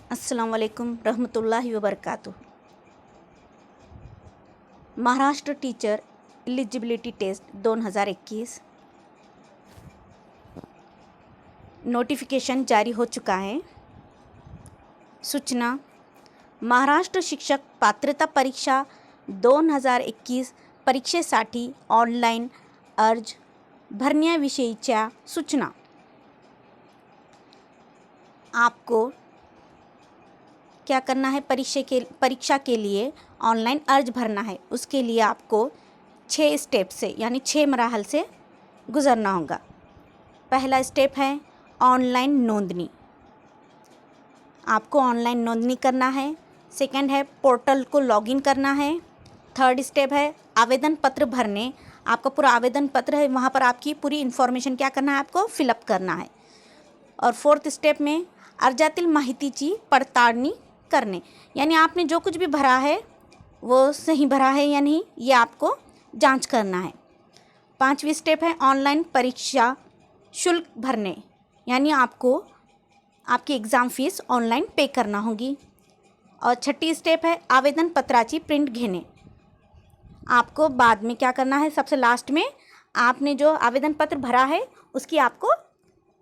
अस्सलाम वालेकुम रहमतुल्लाहि व बरकातुहू। Maharashtra teacher eligibility test 2021 notification जारी हो चुका है। सूचना: महाराष्ट्र शिक्षक पात्रता परीक्षा 2021 परीक्षेसाठी ऑनलाईन अर्ज भरण्याविषयीच्या सूचना। आपको क्या करना है? परीक्षा के लिए ऑनलाइन अर्ज भरना है। उसके लिए आपको 6 स्टेप से यानी 6 मराहल से गुज़रना होगा। पहला स्टेप है ऑनलाइन नोंदनी। आपको ऑनलाइन नोंदनी करना है। सेकंड है पोर्टल को लॉगिन करना है। थर्ड स्टेप है आवेदन पत्र भरने। आपका पूरा आवेदन पत्र है, वहाँ पर आपकी पूरी इन्फॉर्मेशन क्या करना है, आपको फिलअप करना है। और फोर्थ स्टेप में अर्जातील माहितीची पडताळणी करने, यानी आपने जो कुछ भी भरा है वो सही भरा है या नहीं, ये आपको जांच करना है। पांचवी स्टेप है ऑनलाइन परीक्षा शुल्क भरने, यानी आपको आपकी एग्ज़ाम फीस ऑनलाइन पे करना होगी। और छठी स्टेप है आवेदन पत्राची प्रिंट घेने। आपको बाद में क्या करना है, सबसे लास्ट में आपने जो आवेदन पत्र भरा है उसकी आपको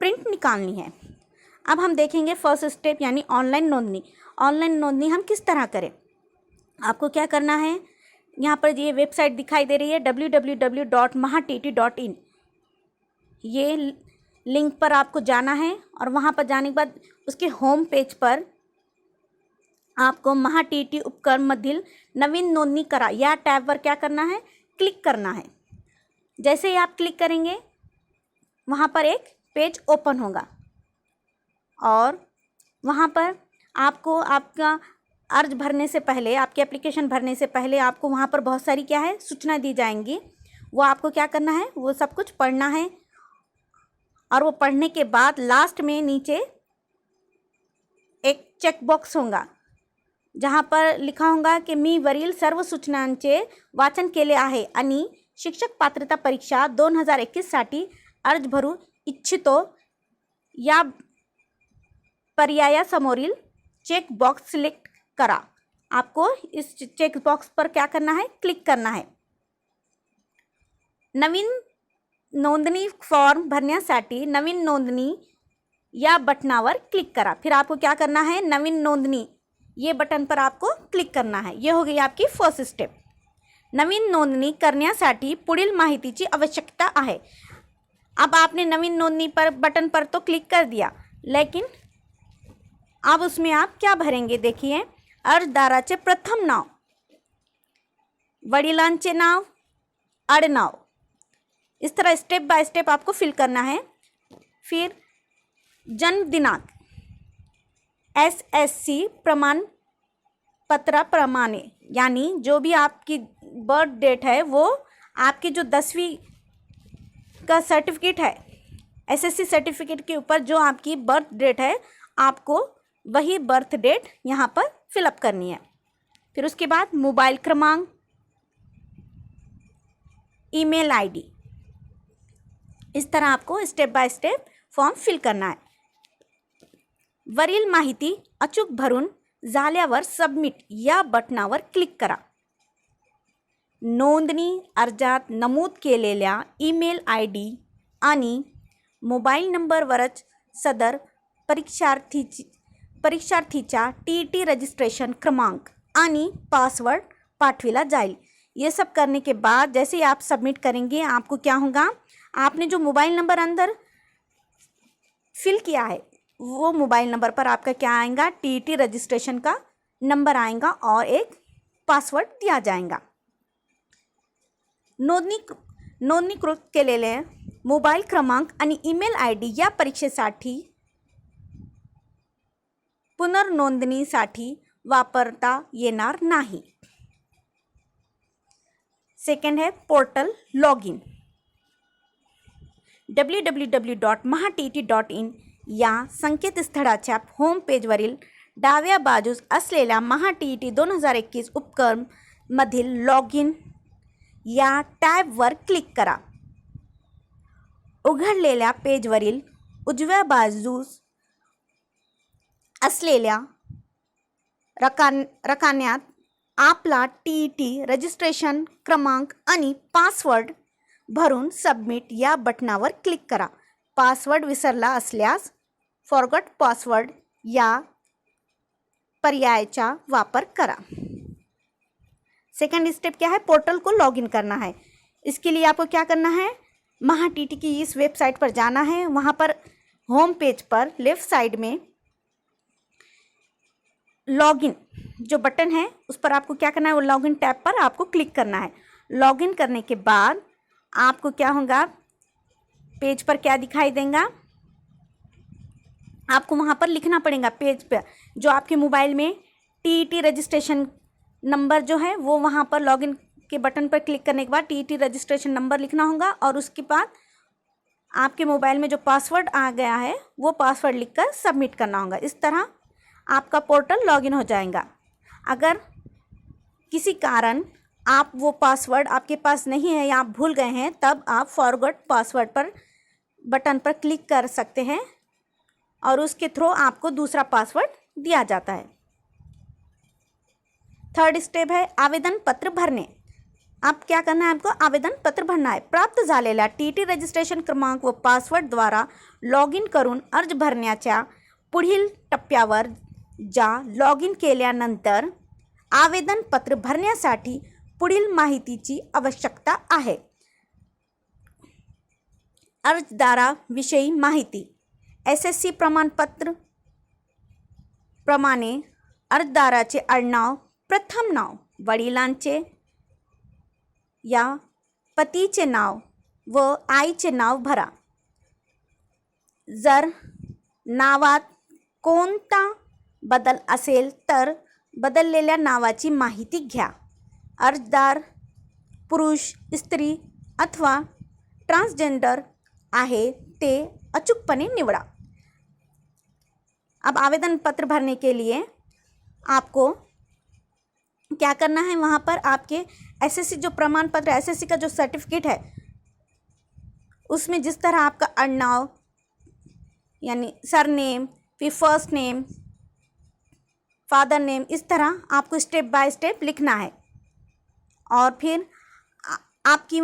प्रिंट निकालनी है। अब हम देखेंगे फर्स्ट स्टेप यानी ऑनलाइन नोंदनी। ऑनलाइन नोंदनी हम किस तरह करें? आपको क्या करना है, यहाँ पर ये वेबसाइट दिखाई दे रही है www.mahatt.in। ये लिंक पर आपको जाना है और वहाँ पर जाने के बाद उसके होम पेज पर आपको महाटीटी उपक्रममधील नवीन नोंदणी करा या टैब पर क्या करना है, क्लिक करना है। जैसे ही आप क्लिक करेंगे वहाँ पर एक पेज ओपन होगा और वहाँ पर आपको आपका अर्ज भरने से पहले, आपकी एप्लीकेशन भरने से पहले आपको वहाँ पर बहुत सारी क्या है सूचना दी जाएंगी। वो आपको क्या करना है, वो सब कुछ पढ़ना है। और वो पढ़ने के बाद लास्ट में नीचे एक चेक बॉक्स होगा जहाँ पर लिखा होगा की मी वरील सर्व सूचनांचे वाचन केले आहे आणि शिक्षक पात्रता परीक्षा 2021 साठी अर्ज भरू इच्छितो या पर्यायासमोरील चेक बॉक्स सिलेक्ट करा। आपको इस चेक बॉक्स पर क्या करना है, क्लिक करना है। नवीन नोंदणी फॉर्म भरण्यासाठी नवीन नोंदणी या बटनावर क्लिक करा। फिर आपको क्या करना है, नवीन नोंदणी ये बटन पर आपको क्लिक करना है। ये हो गई आपकी फर्स्ट स्टेप। नवीन नोंदणी करण्यासाठी पुढील माहितीची आवश्यकता आहे। अब आपने नवीन नोंदणी पर बटन पर तो क्लिक कर दिया, लेकिन अब उसमें आप क्या भरेंगे? देखिए, अर्जदाराचे प्रथम नाव, वडिलांचे नाव, आडनाव, इस तरह स्टेप बाय स्टेप आपको फिल करना है। फिर जन्म दिनांक, SSC प्रमाण पत्र प्रमाणे, यानी जो भी आपकी बर्थ डेट है वो आपकी जो 10वीं का सर्टिफिकेट है, SSC सर्टिफिकेट के ऊपर जो आपकी बर्थ डेट है आपको वही बर्थ डेट यहाँ पर फिलअप करनी है। फिर उसके बाद मोबाइल क्रमांक, ईमेल ID, इस तरह आपको step by step form fill करना है। वरील माहिती अचूक भरून झाल्यावर सबमिट या बटनावर क्लिक करा। नोंदणी अर्जात नमूद केलेल्या ईमेल ID आणि मोबाईल नंबरवरच सदर परीक्षार्थीचा TET रजिस्ट्रेशन क्रमांक आणि पासवर्ड पाठविला जाईल। ये सब करने के बाद जैसे ही आप सबमिट करेंगे आपको क्या होगा, आपने जो मोबाइल नंबर अंदर फिल किया है वो मोबाइल नंबर पर आपका क्या आएगा, TET रजिस्ट्रेशन का नंबर आएगा और एक पासवर्ड दिया जाएगा। नोंदणीकृत केलेले मोबाईल क्रमांक आणि ईमेल ID या परीक्षेसाठी पुनर्नोंदणीसाठी वापरता येणार नाही। सेकंड है पोर्टल लॉगिन। www.mahatt.in या संकेतस्थळाच्या होम पेजवरील डाव्या बाजूस असलेल्या महाटीटी 2021 उपक्रम मधील लॉगिन या टॅबवर क्लिक करा। उघडलेल्या पेजवरील उजव्या बाजूस असलेल्या रकान्यात आपला TET रजिस्ट्रेशन क्रमांक आणि पासवर्ड भरून सबमिट या बटनावर क्लिक करा. पासवर्ड विसरला असल्यास फॉरगॉट पासवर्ड या पर्यायाचा वापर करा. सेकंड स्टेप क्या है? पोर्टल को लॉगिन करना है. इसके लिए आपको क्या करना है? महा TET की इस वेबसाइट पर जाना है. वहाँ पर होम पेज पर लेफ्ट साइड में लॉगिन जो बटन है उस पर आपको क्या करना है? वो लॉगिन टैब पर आपको क्लिक करना है. लॉगिन करने के बाद आपको क्या होगा? पेज पर क्या दिखाई देगा? आपको वहाँ पर लिखना पड़ेगा पेज पर जो आपके मोबाइल में TET रजिस्ट्रेशन नंबर जो है वो वहाँ पर लॉगिन के बटन पर क्लिक करने के बाद TET रजिस्ट्रेशन नंबर लिखना होगा और उसके बाद आपके मोबाइल में जो पासवर्ड आ गया है वो पासवर्ड लिखकर सबमिट करना होगा. इस तरह आपका पोर्टल लॉगिन हो जाएगा. अगर किसी कारण आप वो पासवर्ड आपके पास नहीं है या आप भूल गए हैं तब आप फॉरगॉट पासवर्ड पर बटन पर क्लिक कर सकते हैं और उसके थ्रू आपको दूसरा पासवर्ड दिया जाता है. थर्ड स्टेप है आवेदन पत्र भरणे. आप क्या करना है? आपको आवेदन पत्र भरना आहे. प्राप्त झालेला TET रजिस्ट्रेशन क्रमांक व पासवर्डद्वारा लॉग इन करून अर्ज भरण्याच्या पुढील टप्प्यावर जा. लॉग इन केल्यानंतर आवेदन पत्र भरण्यासाठी पुढील माहितीची आवश्यकता आहे. अर्जदाराविषयी माहिती. SSC प्रमाणपत्र प्रमाणे अर्जदाराचे आडनाव, प्रथम नाव, वडिलांचे या पतीचे नाव व आईचे नाव भरा. जर नावात कोणता बदल असेल तर बदललेल्या नावाची माहिती घ्या. अर्जदार पुरुष, स्त्री अथवा ट्रांसजेंडर आहे ते अचूकपणे निवडा. अब आवेदन पत्र भरने के लिए आपको क्या करना है? वहाँ पर आपके SSC जो प्रमाण पत्र SSC का जो सर्टिफिकेट है उसमें जिस तरह आपका अड़नाव यानी सरनेम, फिर फर्स्ट नेम, फादर नेम, इस तरह आपको स्टेप बाय स्टेप लिखना है. और फिर आपका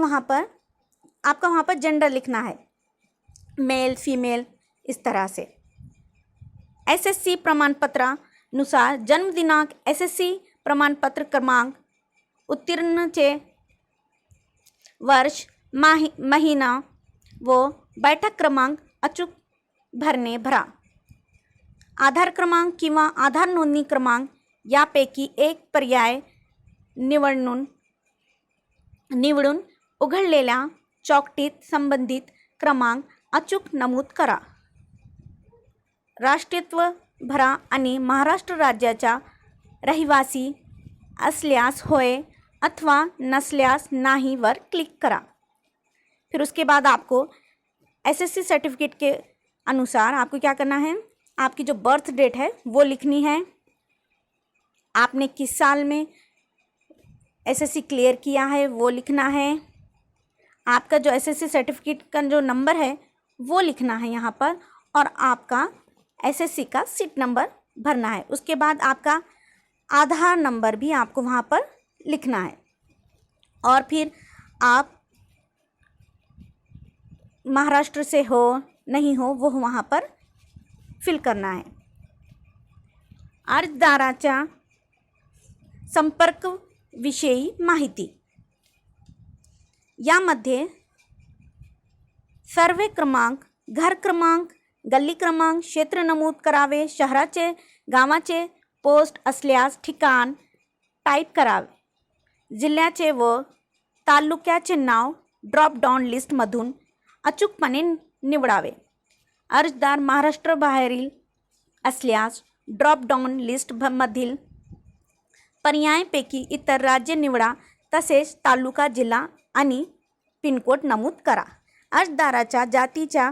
वहाँ पर जेंडर लिखना है, मेल फीमेल, इस तरह से. SSC प्रमाणपत्रानुसार जन्म दिनांक, SSC प्रमाणपत्र क्रमांक, उत्तीर्णचे वर्ष, महिना व बैठक क्रमांक अचूक भरा. आधार क्रमांक किंवा आधार नोंदणी क्रमांक यापैकी एक पर्याय निवडून उघडलेल्या चौकटीत संबंधित क्रमांक अचूक नमूद करा. राष्ट्रीयत्व भरा आणि महाराष्ट्र राज्याचा रहिवासी असल्यास होय अथवा नसल्यास नाही वर क्लिक करा. फिर उसके बाद आपको SSC सर्टिफिकेट के अनुसार आपको क्या करना है? आपकी जो बर्थ डेट है वो लिखनी है. आपने किस साल में SSC क्लियर किया है वो लिखना है. आपका जो SSC सर्टिफिकेट का जो नंबर है वो लिखना है यहाँ पर और आपका SSC का सीट नंबर भरना है. उसके बाद आपका आधार नंबर भी आपको वहाँ पर लिखना है और फिर आप महाराष्ट्र से हो नहीं हो वो वहाँ पर फिल करना है. अर्जदाराच्या संपर्क विषयी माहिती. यामध्ये सर्वे क्रमांक, घर क्रमांक, गल्ली क्रमांक, क्षेत्र नमूद करावे. शहराचे, गावाचे पोस्ट असल्यास ठिकाण टाईप करावे. जिल्ह्याचे व तालुक्याचे नाव ड्रॉप डाऊन लिस्टमधून अचूकपणे निवडावे. अर्जदार महाराष्ट्र बाहेरील असल्यास ड्रॉप डाऊन लिस्टमधील पर्यायांपैकी इतर राज्य निवडा. तसेच तालुका, जिल्हा आणि पिनकोड नमूद करा. अर्जदाराच्या जातीच्या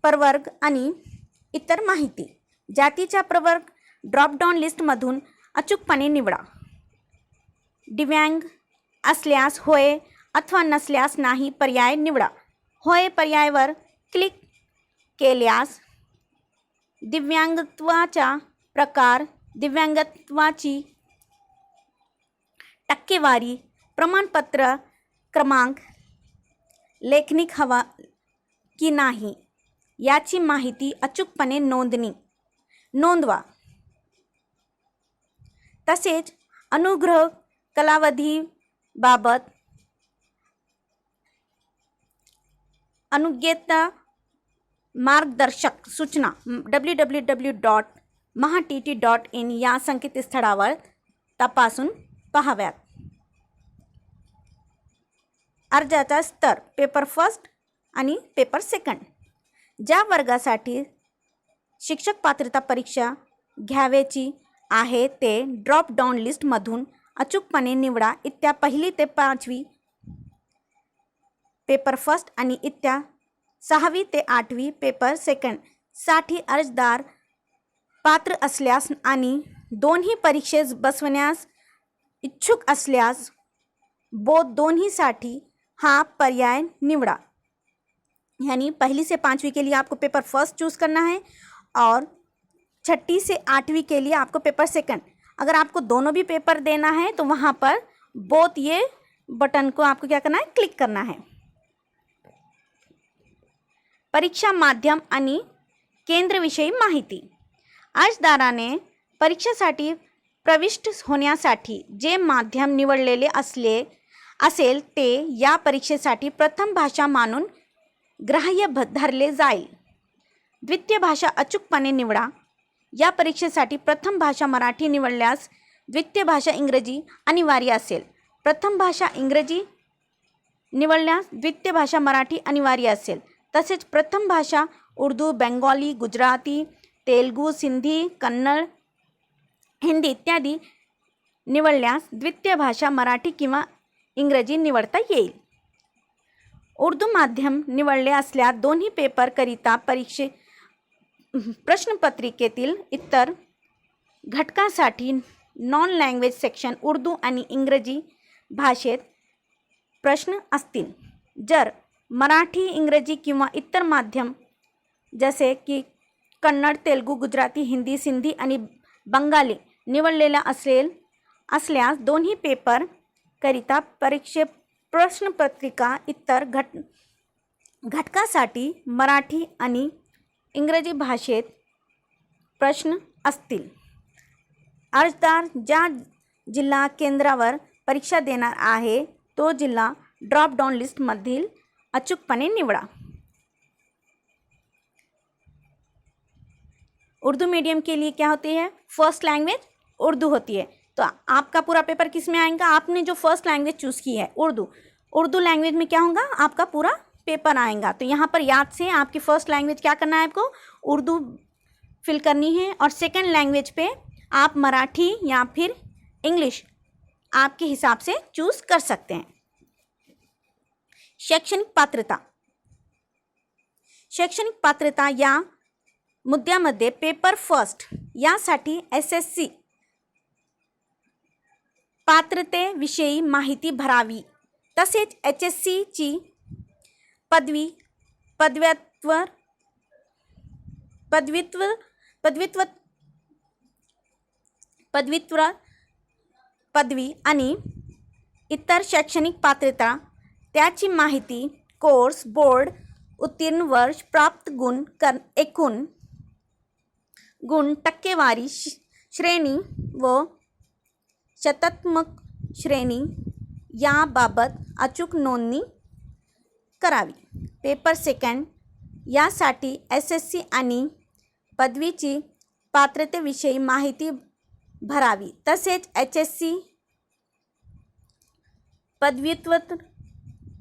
प्रवर्ग आणि इतर माहिती. जातीच्या प्रवर्ग ड्रॉप डाऊन लिस्टमधून अचूकपणे निवडा. दिव्यांग असल्यास होय अथवा नसल्यास नाही पर्याय निवडा. होय पर्यायावर क्लिक केल्यास दिव्यांगत्वाचा प्रकार, दिव्यांगत्वाची टक्केवारी, प्रमाणपत्र क्रमांक, लेखनिक हवा की नाही याची माहिती अचूकपणे नोंदवा. तसेच अनुग्रह कालावधीबाबत अनुज्ञेय मार्गदर्शक सूचना www.mahatt.in या संकेतस्थळावर तपासून पाहाव्यात. अर्जाचा स्तर पेपर फर्स्ट आणि पेपर सेकंड. ज्या वर्गासाठी शिक्षक पात्रता परीक्षा घ्यावयाची आहे ते ड्रॉप डाऊन लिस्टमधून अचूकपणे निवडा. इत्या 1ली ते 5वी पेपर फर्स्ट आणि इत्या 6वी ते 8वी पेपर सेकंड साठी अर्जदार पात्र असल्यास आणि दोन्ही परीक्षेस बसवण्यास इच्छुक असल्यास बोध दोन्हीसाठी हा पर्याय निवड़ा. यानी 1ली से 5वीं के लिए आपको पेपर फर्स्ट चूज़ करना है और 6ठी से 8वीं के लिए आपको पेपर सेकंड. अगर आपको दोनों भी पेपर देना है तो वहाँ पर बोथ ये बटन को आपको क्या करना है, क्लिक करना है. परीक्षा माध्यम आणि केंद्रविषयी माहिती. अर्जदाराने परीक्षेसाठी प्रविष्ट होण्यासाठी जे माध्यम निवडलेले असेल ते या परीक्षेसाठी प्रथम भाषा मानून ग्राह्य धरले जाईल. द्वितीय भाषा अचूकपणे निवडा. या परीक्षेसाठी प्रथम भाषा मराठी निवडल्यास द्वितीय भाषा इंग्रजी अनिवार्य असेल. प्रथम भाषा इंग्रजी निवडल्यास द्वितीय भाषा मराठी अनिवार्य असेल. तसेच प्रथम भाषा उर्दू, बेंगॉली, गुजराती, तेलुगू, सिंधी, कन्नड, हिंदी इत्यादी निवडल्यास द्वितीय भाषा मराठी किंवा इंग्रजी निवडता येईल. उर्दू माध्यम निवडले असल्यास दोन्ही पेपर करिता प्रश्नपत्रिकेतील इतर घटकासाठी नॉन लँग्वेज सेक्शन उर्दू आणि इंग्रजी भाषेत प्रश्न असतील. जर मराठी, इंग्रजी किंवा इतर माध्यम जसे की कन्नड, तेलुगू, गुजराती, हिंदी, सिंधी आणि बंगाली निवडलेला असल्यास दोन्ही पेपर करिता प्रश्नपत्रिका इतर घटकासाठी मराठी आणि इंग्रजी भाषेत प्रश्न असतील. अर्जदार ज्या जिल्हा केंद्रावर परीक्षा देणार आहे तो जिल्हा ड्रॉप डाउन लिस्टमधील अचूकपणे निवडा. उर्दू मीडियम के लिए क्या होती है, फर्स्ट लैंग्वेज उर्दू होती है. तो आपका पूरा पेपर किस में आएगा, आपने जो फर्स्ट लैंग्वेज चूज़ की है उर्दू लैंग्वेज में क्या होगा, आपका पूरा पेपर आएगा. तो यहाँ पर याद से आपकी फ़र्स्ट लैंग्वेज क्या करना है, आपको उर्दू फिल करनी है और सेकंड लैंग्वेज पे आप मराठी या फिर इंग्लिश आपके हिसाब से चूज़ कर सकते हैं. शैक्षणिक पात्रता या मुद्द्यामध्ये पेपर फर्स्ट यासाठी SSC पात्रतेविषयी माहिती भरावी. तसेच HSC ची पदवी आणि इतर शैक्षणिक पात्रता त्याची माहिती, कोर्स, बोर्ड उत्तीर्ण वर्ष, प्राप्त गुण, एकूण गुण, टक्केवारी, श्रेणी व शतात्मक श्रेणी याबाबत अचूक नोंदणी करावी. पेपर सेकंड यासाठी SSC आणि पदवीची पात्रतेविषयी माहिती भरावी. तसेच HSC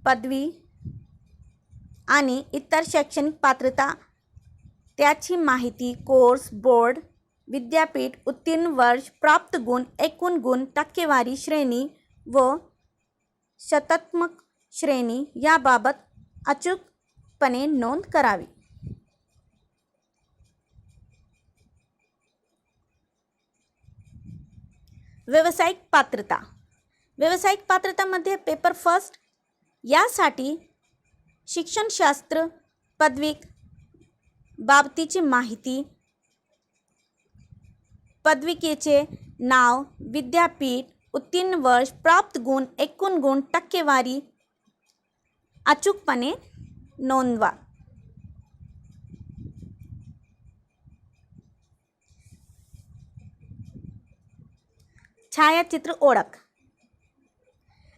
पदवी आणि इतर शैक्षणिक पात्रता त्याची माहिती, कोर्स, बोर्ड, विद्यापीठ उत्तीर्ण वर्ष, प्राप्त गुण, एकूण गुण, टक्केवारी, श्रेणी व शतात्मक श्रेणी याबाबत अचूकपणे नोंद करावी. व्यावसायिक पात्रतामध्ये पेपर फर्स्ट यासाठी शिक्षणशास्त्र पदविक बाबतीची माहिती, पदविकेचे नाव, विद्यापीठ, उत्तीर्ण वर्ष, प्राप्त गुण, एकूण गुण, टक्केवारी अचूकपणे नोंदवा. छायाचित्र ओळख.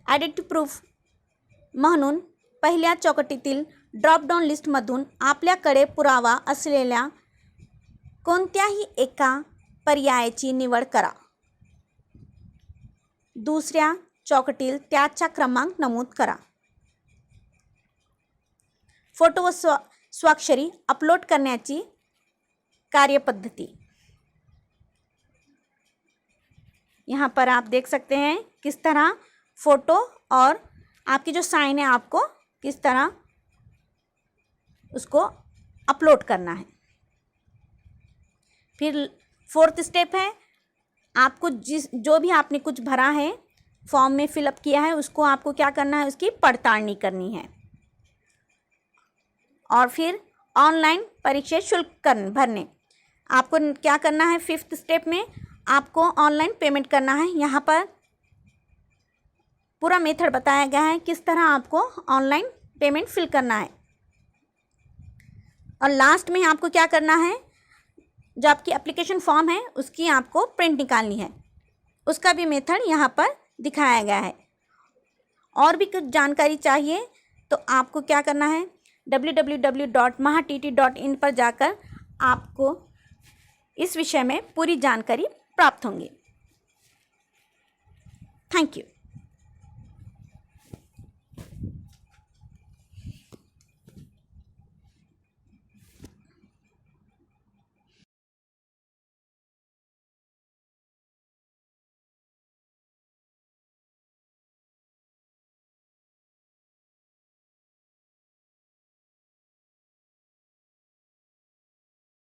आयडेंटिटी प्रूफ म्हणून पहिल्या चौकटीतील ड्रॉपडाऊन लिस्टमधून आपल्याकडे पुरावा असलेल्या कोणत्याही एका पर्यायाची निवड करा. दुसऱ्या चौकटीत त्याचा क्रमांक नमूद करा. फोटो व स्वाक्षरी अपलोड करण्याची कार्यपद्धती. यहाँ पर आप देख सकते हैं किस तरह फ़ोटो और आपकी जो साइन है आपको किस तरह उसको अपलोड करना है. फिर 4th स्टेप है, आपको जो भी आपने कुछ भरा है फॉर्म में फिलअप किया है उसको आपको क्या करना है, उसकी पड़तालनी करनी है. और फिर ऑनलाइन परीक्षा शुल्क भरने आपको क्या करना है. 5th स्टेप में आपको ऑनलाइन पेमेंट करना है. यहाँ पर पूरा मेथड बताया गया है किस तरह आपको ऑनलाइन पेमेंट फिल करना है. और लास्ट में आपको क्या करना है, जो आपकी एप्लीकेशन फॉर्म है उसकी आपको प्रिंट निकालनी है. उसका भी मेथड यहाँ पर दिखाया गया है. और भी कुछ जानकारी चाहिए तो आपको क्या करना है, www.mahatt.in पर जाकर आपको इस विषय में पूरी जानकारी प्राप्त होंगी. Thank you.